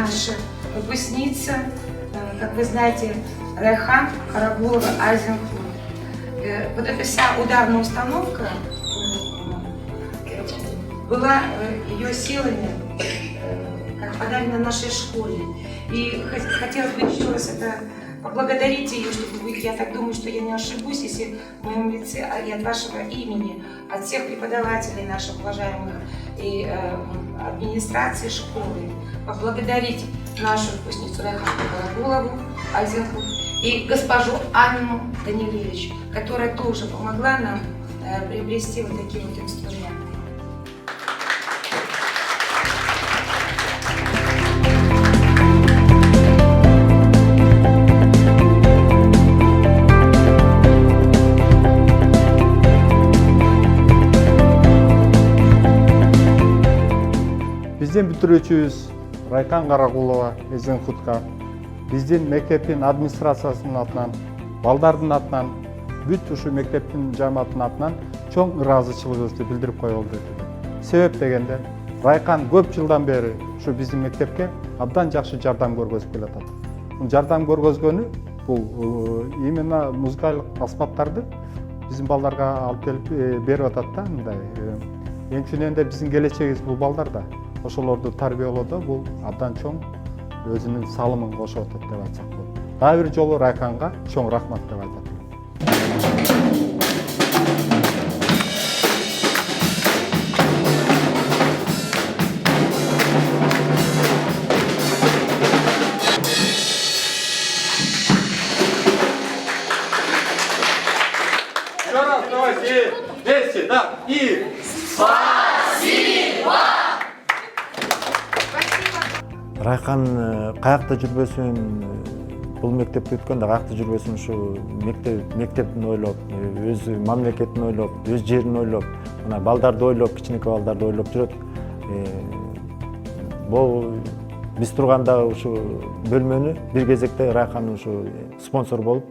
наша выпускница, как вы знаете, Райхан Карагулова Айзенхут. Вот эта вся ударная установка была ее силами, как подарена нашей школе. И хотелось бы еще раз это поблагодарить ее, чтобы вы, я так думаю, что я не ошибусь, если в моем лице и от вашего имени, от всех преподавателей наших уважаемых и администрации школы, поблагодарить нашу выпускницу Райхану Карагулову Айзенхут и госпожу Анну Данилевич, которая тоже помогла нам приобрести вот такие вот инструменты. Биздин бүтүрүүчүбүз Райхан Карагулова Айзенхутка биздин мектептин администрациясынын атынан, балдардын атынан, бүт ушу мектептин жамаатынын атынан чоң ыраазычылыгыбызды билдирип коелу. Себеп дегенде, Райхан көп жылдан бери ушу биздин мектепке абдан жакшы жардам көргөзүп келатат. Жардам көргөзгөнү бул именно музыкалык аспаптарды биздин балдарга алып келип берип атат да, мындай. Эң чынында биздин келечегибиз бул балдар да. Ошолорду тарбиялоодо бул абдан чоң өзүнүн салымын кошуп атат деп айтсак болот. Дагы бир жолу Райханга чоң рахмат деп айтат. Давайте вместе, да, и спасибо! Райхан каякта жүрбөсүн, бул мектепти өткөндө каякта жүрбөсүн ушу мектептин ойлоп, өз мамлекетин ойлоп, өз жерин ойлоп, мына балдарды ойлоп, кичинекей балдарды ойлоп жүрөт. Бул биз турганда ушу бөлмөнү бир кезекте Райхан ушу спонсор болуп,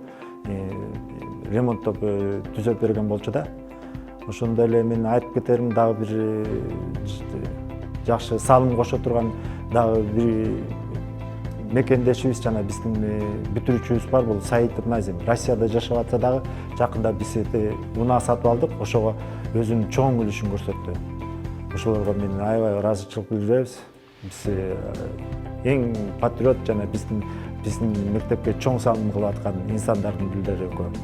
ремонттоп түзөп берген болчу да. Ошондой эле мен айтып кетерим, дагы бир жакшы салым кошо турган дагы бир мекендешибиз жана биздин бүтүрүүчүбүз бар, бул Саитов Назим. Россияда жашап атса дагы жакында биз унаа сатып алдык, ошого өзүнүн чоң үлүшүн көрсөттү. Ошолорго мен аябай ыраазычылык билдиребиз. Биз эң патриот жана биздин мектепке чоң салым кылып аткан инсандардын билдери көп.